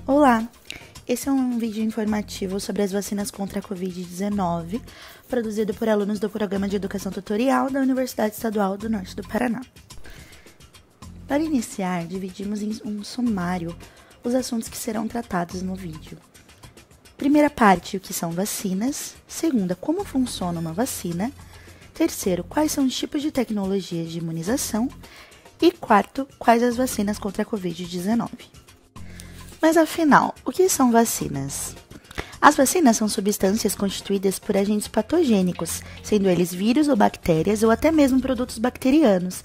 Olá, esse é um vídeo informativo sobre as vacinas contra a Covid-19, produzido por alunos do Programa de Educação Tutorial da Universidade Estadual do Norte do Paraná. Para iniciar, dividimos em um sumário os assuntos que serão tratados no vídeo. Primeira parte, o que são vacinas. Segunda, como funciona uma vacina. Terceiro, quais são os tipos de tecnologias de imunização. E quarto, quais as vacinas contra a Covid-19. Mas afinal, o que são vacinas? As vacinas são substâncias constituídas por agentes patogênicos, sendo eles vírus ou bactérias ou até mesmo produtos bacterianos,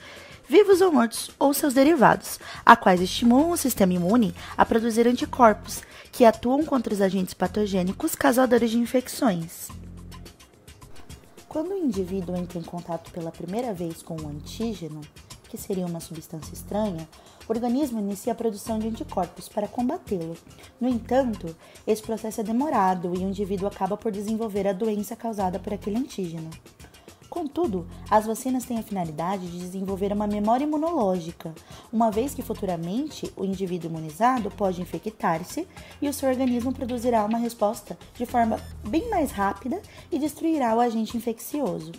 vivos ou mortos ou seus derivados, a quais estimulam o sistema imune a produzir anticorpos, que atuam contra os agentes patogênicos causadores de infecções. Quando o indivíduo entra em contato pela primeira vez com um antígeno, que seria uma substância estranha, o organismo inicia a produção de anticorpos para combatê-lo. No entanto, esse processo é demorado e o indivíduo acaba por desenvolver a doença causada por aquele antígeno. Contudo, as vacinas têm a finalidade de desenvolver uma memória imunológica, uma vez que futuramente o indivíduo imunizado pode infectar-se e o seu organismo produzirá uma resposta de forma bem mais rápida e destruirá o agente infeccioso.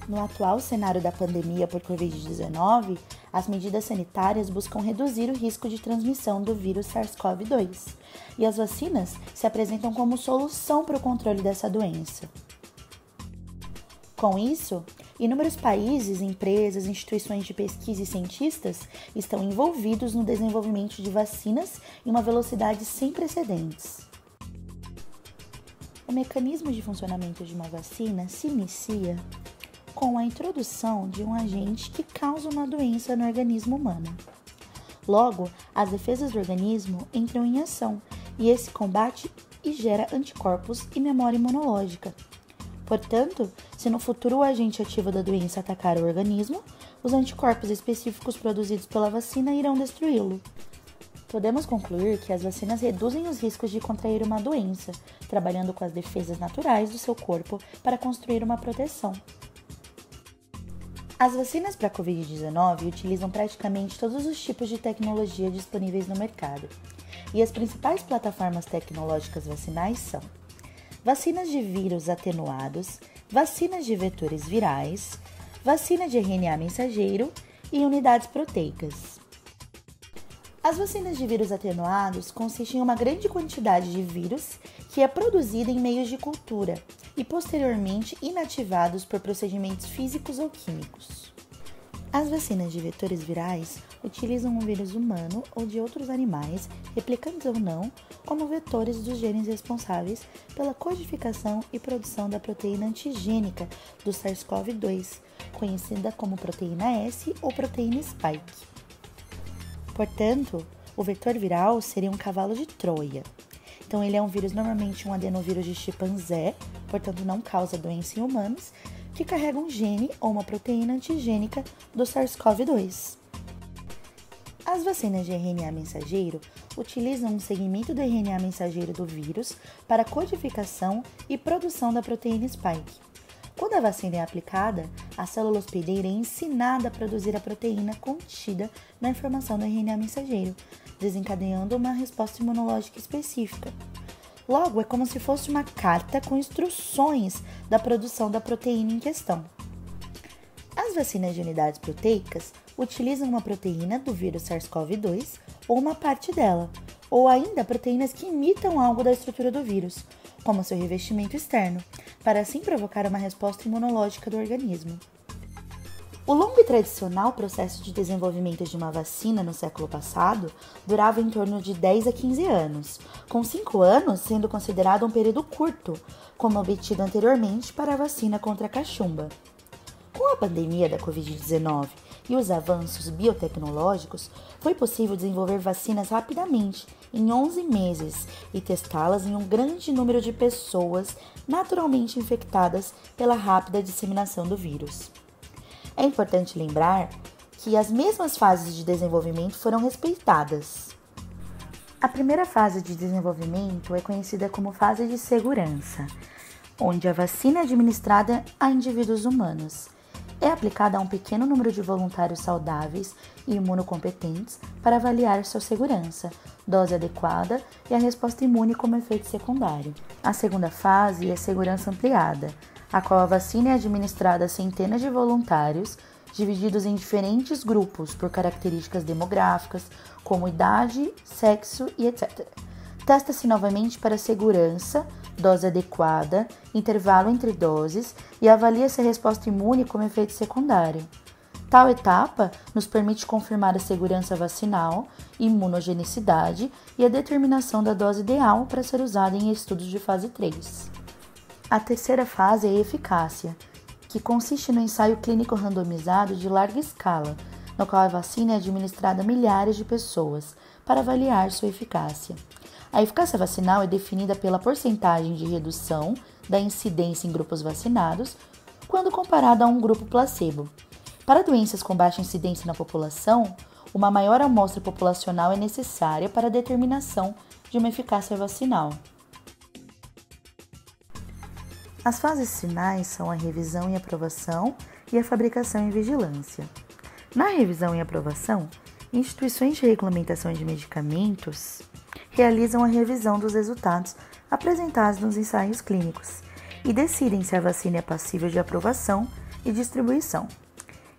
No atual cenário da pandemia por Covid-19, as medidas sanitárias buscam reduzir o risco de transmissão do vírus SARS-CoV-2 e as vacinas se apresentam como solução para o controle dessa doença. Com isso, inúmeros países, empresas, instituições de pesquisa e cientistas estão envolvidos no desenvolvimento de vacinas em uma velocidade sem precedentes. O mecanismo de funcionamento de uma vacina se inicia com a introdução de um agente que causa uma doença no organismo humano. Logo, as defesas do organismo entram em ação e esse combate e gera anticorpos e memória imunológica. Portanto, se no futuro o agente ativo da doença atacar o organismo, os anticorpos específicos produzidos pela vacina irão destruí-lo. Podemos concluir que as vacinas reduzem os riscos de contrair uma doença, trabalhando com as defesas naturais do seu corpo para construir uma proteção. As vacinas para a Covid-19 utilizam praticamente todos os tipos de tecnologia disponíveis no mercado, e as principais plataformas tecnológicas vacinais são vacinas de vírus atenuados, vacinas de vetores virais, vacina de RNA mensageiro e unidades proteicas. As vacinas de vírus atenuados consistem em uma grande quantidade de vírus que é produzida em meios de cultura e posteriormente inativados por procedimentos físicos ou químicos. As vacinas de vetores virais utilizam um vírus humano ou de outros animais, replicantes ou não, como vetores dos genes responsáveis pela codificação e produção da proteína antigênica do SARS-CoV-2, conhecida como proteína S ou proteína spike. Portanto, o vetor viral seria um cavalo de Troia. Então, ele é um vírus, normalmente um adenovírus de chimpanzé, portanto não causa doença em humanos, que carrega um gene ou uma proteína antigênica do SARS-CoV-2. As vacinas de RNA mensageiro utilizam um segmento do RNA mensageiro do vírus para a codificação e produção da proteína spike. Quando a vacina é aplicada, a célula hospedeira é ensinada a produzir a proteína contida na informação do RNA mensageiro, desencadeando uma resposta imunológica específica. Logo, é como se fosse uma carta com instruções da produção da proteína em questão. As vacinas de unidades proteicas utilizam uma proteína do vírus SARS-CoV-2 ou uma parte dela, ou ainda proteínas que imitam algo da estrutura do vírus, como seu revestimento externo, para assim provocar uma resposta imunológica do organismo. O longo e tradicional processo de desenvolvimento de uma vacina no século passado durava em torno de 10 a 15 anos, com 5 anos sendo considerado um período curto, como obtido anteriormente para a vacina contra a cachumba. Com a pandemia da Covid-19 e os avanços biotecnológicos, foi possível desenvolver vacinas rapidamente, em 11 meses, e testá-las em um grande número de pessoas naturalmente infectadas pela rápida disseminação do vírus. É importante lembrar que as mesmas fases de desenvolvimento foram respeitadas. A primeira fase de desenvolvimento é conhecida como fase de segurança, onde a vacina é administrada a indivíduos humanos. É aplicada a um pequeno número de voluntários saudáveis e imunocompetentes para avaliar sua segurança, dose adequada e a resposta imune como efeito secundário. A segunda fase é segurança ampliada, a qual a vacina é administrada a centenas de voluntários, divididos em diferentes grupos por características demográficas, como idade, sexo e etc. Testa-se novamente para segurança, dose adequada, intervalo entre doses e avalia-se a resposta imune como efeito secundário. Tal etapa nos permite confirmar a segurança vacinal, imunogenicidade e a determinação da dose ideal para ser usada em estudos de fase 3. A terceira fase é a eficácia, que consiste no ensaio clínico randomizado de larga escala, no qual a vacina é administrada a milhares de pessoas para avaliar sua eficácia. A eficácia vacinal é definida pela porcentagem de redução da incidência em grupos vacinados quando comparada a um grupo placebo. Para doenças com baixa incidência na população, uma maior amostra populacional é necessária para a determinação de uma eficácia vacinal. As fases finais são a revisão e aprovação e a fabricação e vigilância. Na revisão e aprovação, instituições de regulamentação de medicamentos realizam a revisão dos resultados apresentados nos ensaios clínicos e decidem se a vacina é passível de aprovação e distribuição.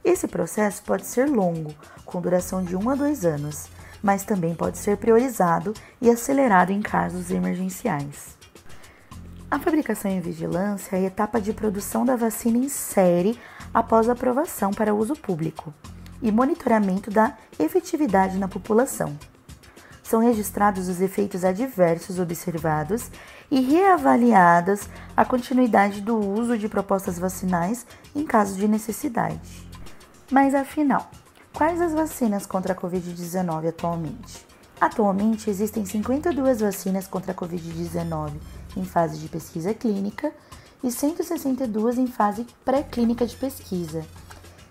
Esse processo pode ser longo, com duração de 1 a 2 anos, mas também pode ser priorizado e acelerado em casos emergenciais. A fabricação e vigilância é a etapa de produção da vacina em série após a aprovação para uso público e monitoramento da efetividade na população. São registrados os efeitos adversos observados e reavaliadas a continuidade do uso de propostas vacinais em caso de necessidade. Mas afinal, quais as vacinas contra a Covid-19 atualmente? Atualmente existem 52 vacinas contra a Covid-19 em fase de pesquisa clínica e 162 em fase pré-clínica de pesquisa.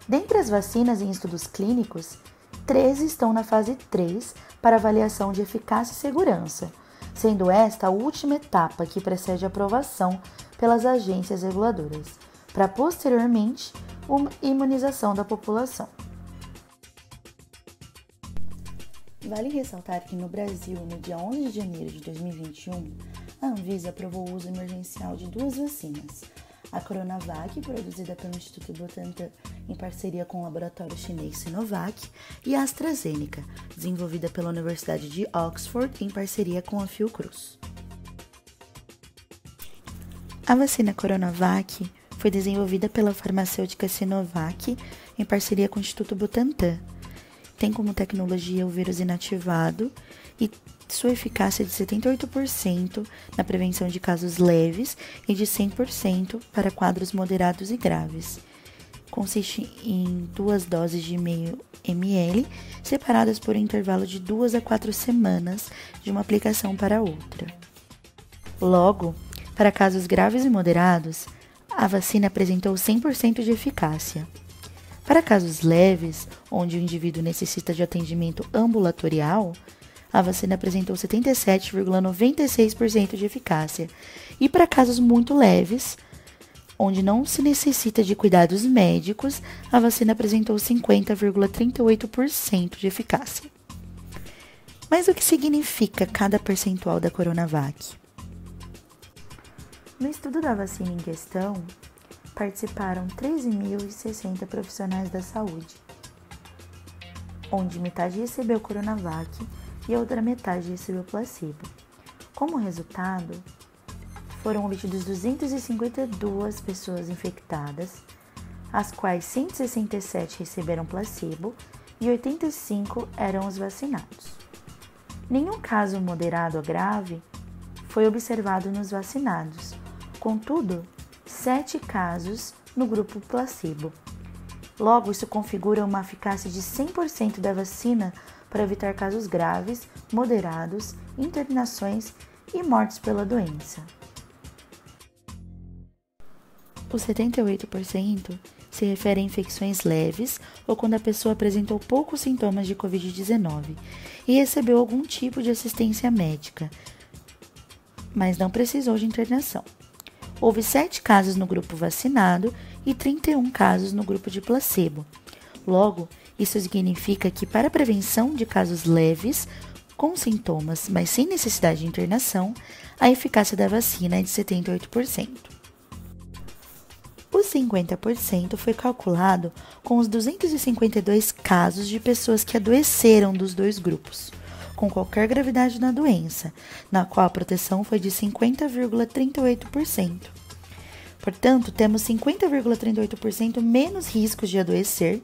Dentre as vacinas em estudos clínicos, 13 estão na fase 3 para avaliação de eficácia e segurança, sendo esta a última etapa que precede a aprovação pelas agências reguladoras, para posteriormente uma imunização da população. Vale ressaltar que no Brasil, no dia 11 de janeiro de 2021, a Anvisa aprovou o uso emergencial de 2 vacinas, a Coronavac, produzida pelo Instituto Butantan em parceria com o laboratório chinês Sinovac, e a AstraZeneca, desenvolvida pela Universidade de Oxford em parceria com a Fiocruz. A vacina Coronavac foi desenvolvida pela farmacêutica Sinovac em parceria com o Instituto Butantan. Tem como tecnologia o vírus inativado e sua eficácia é de 78% na prevenção de casos leves e de 100% para quadros moderados e graves. Consiste em 2 doses de meio ml, separadas por um intervalo de 2 a 4 semanas de uma aplicação para outra. Logo, para casos graves e moderados, a vacina apresentou 100% de eficácia. Para casos leves, onde o indivíduo necessita de atendimento ambulatorial, a vacina apresentou 77,96% de eficácia. E para casos muito leves, onde não se necessita de cuidados médicos, a vacina apresentou 50,38% de eficácia. Mas o que significa cada percentual da Coronavac? No estudo da vacina em questão, participaram 13.060 profissionais da saúde, onde metade recebeu Coronavac e a outra metade recebeu placebo. Como resultado, foram obtidos 252 pessoas infectadas, as quais 167 receberam placebo e 85 eram os vacinados. Nenhum caso moderado a grave foi observado nos vacinados, contudo, 7 casos no grupo placebo. Logo, isso configura uma eficácia de 100% da vacina para evitar casos graves, moderados, internações e mortes pela doença. Os 78% se refere a infecções leves ou quando a pessoa apresentou poucos sintomas de Covid-19 e recebeu algum tipo de assistência médica, mas não precisou de internação. Houve 7 casos no grupo vacinado e 31 casos no grupo de placebo. Logo, isso significa que para a prevenção de casos leves, com sintomas, mas sem necessidade de internação, a eficácia da vacina é de 78%. Os 50% foi calculado com os 252 casos de pessoas que adoeceram dos dois grupos, com qualquer gravidade na doença, na qual a proteção foi de 50,38%. Portanto, temos 50,38% menos riscos de adoecer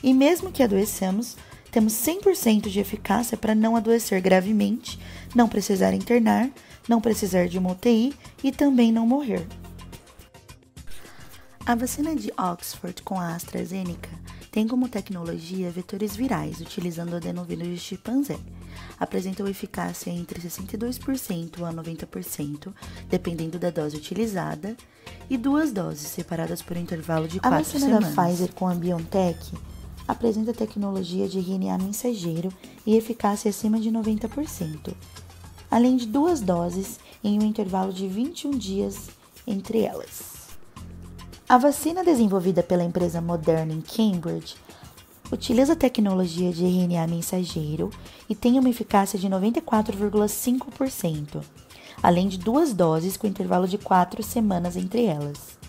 e, mesmo que adoeçamos, temos 100% de eficácia para não adoecer gravemente, não precisar internar, não precisar de uma UTI e também não morrer. A vacina de Oxford com a AstraZeneca tem como tecnologia vetores virais, utilizando o adenovírus de chimpanzé. Apresentou eficácia entre 62% a 90%, dependendo da dose utilizada, e 2 doses separadas por intervalo de 4 semanas. A vacina da Pfizer com a BioNTech apresenta tecnologia de RNA mensageiro e eficácia acima de 90%, além de 2 doses em um intervalo de 21 dias entre elas. A vacina desenvolvida pela empresa Moderna em Cambridge utiliza a tecnologia de RNA mensageiro e tem uma eficácia de 94,5%, além de 2 doses com intervalo de 4 semanas entre elas.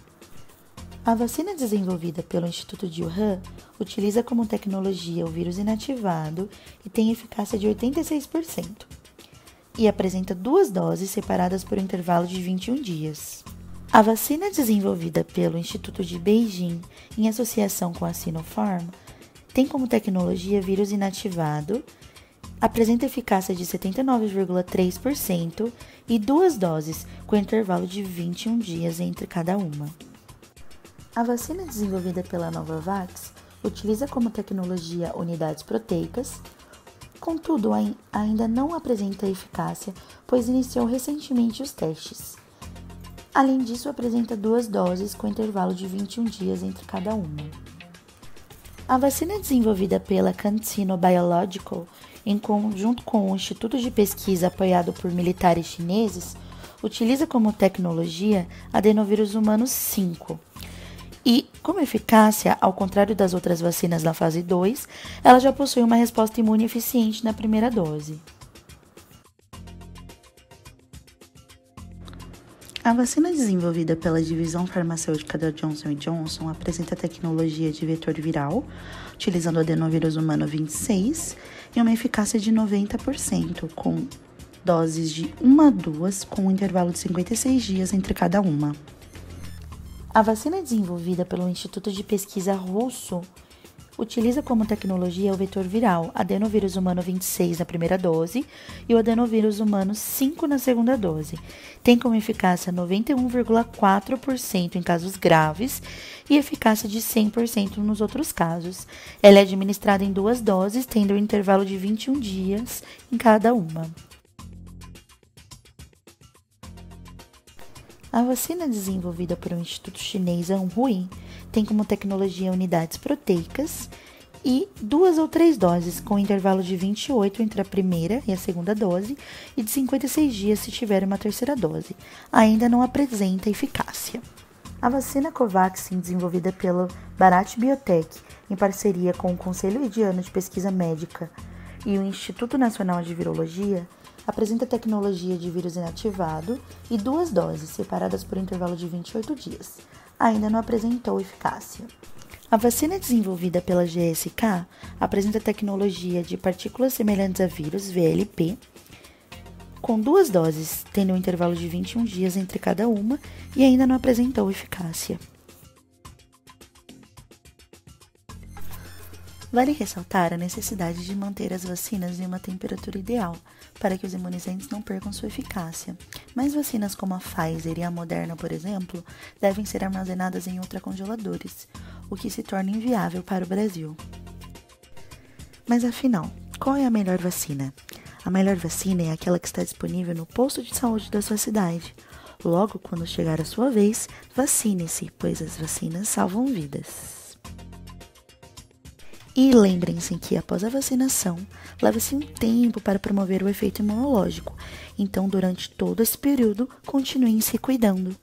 A vacina desenvolvida pelo Instituto de Wuhan utiliza como tecnologia o vírus inativado e tem eficácia de 86%, e apresenta 2 doses separadas por intervalo de 21 dias. A vacina desenvolvida pelo Instituto de Beijing, em associação com a Sinopharm, tem como tecnologia vírus inativado, apresenta eficácia de 79,3% e 2 doses com intervalo de 21 dias entre cada uma. A vacina desenvolvida pela Novavax utiliza como tecnologia unidades proteicas, contudo ainda não apresenta eficácia, pois iniciou recentemente os testes. Além disso, apresenta 2 doses com intervalo de 21 dias entre cada uma. A vacina desenvolvida pela CanSino Biological, em conjunto com o Instituto de Pesquisa apoiado por militares chineses, utiliza como tecnologia adenovírus humano 5. E, como eficácia, ao contrário das outras vacinas da fase 2, ela já possui uma resposta imune eficiente na primeira dose. A vacina desenvolvida pela divisão farmacêutica da Johnson & Johnson apresenta tecnologia de vetor viral, utilizando o adenovírus humano 26 e uma eficácia de 90%, com doses de 1 a 2, com um intervalo de 56 dias entre cada uma. A vacina desenvolvida pelo Instituto de Pesquisa Russo utiliza como tecnologia o vetor viral adenovírus humano 26 na primeira dose e o adenovírus humano 5 na segunda dose. Tem como eficácia 91,4% em casos graves e eficácia de 100% nos outros casos. Ela é administrada em 2 doses, tendo um intervalo de 21 dias em cada uma. A vacina desenvolvida por um instituto chinês, Anhui, tem como tecnologia unidades proteicas e 2 ou 3 doses, com intervalo de 28 entre a primeira e a segunda dose e de 56 dias se tiver uma terceira dose. Ainda não apresenta eficácia. A vacina Covaxin, desenvolvida pelo Bharat Biotech, em parceria com o Conselho Indiano de Pesquisa Médica e o Instituto Nacional de Virologia, apresenta tecnologia de vírus inativado e 2 doses, separadas por intervalo de 28 dias. Ainda não apresentou eficácia. A vacina desenvolvida pela GSK apresenta tecnologia de partículas semelhantes a vírus, VLP, com 2 doses, tendo um intervalo de 21 dias entre cada uma, e ainda não apresentou eficácia. Vale ressaltar a necessidade de manter as vacinas em uma temperatura ideal, para que os imunizantes não percam sua eficácia. Mas vacinas como a Pfizer e a Moderna, por exemplo, devem ser armazenadas em ultracongeladores, o que se torna inviável para o Brasil. Mas afinal, qual é a melhor vacina? A melhor vacina é aquela que está disponível no posto de saúde da sua cidade. Logo, quando chegar a sua vez, vacine-se, pois as vacinas salvam vidas. E lembrem-se que após a vacinação, leva-se um tempo para promover o efeito imunológico. Então, durante todo esse período, continuem se cuidando.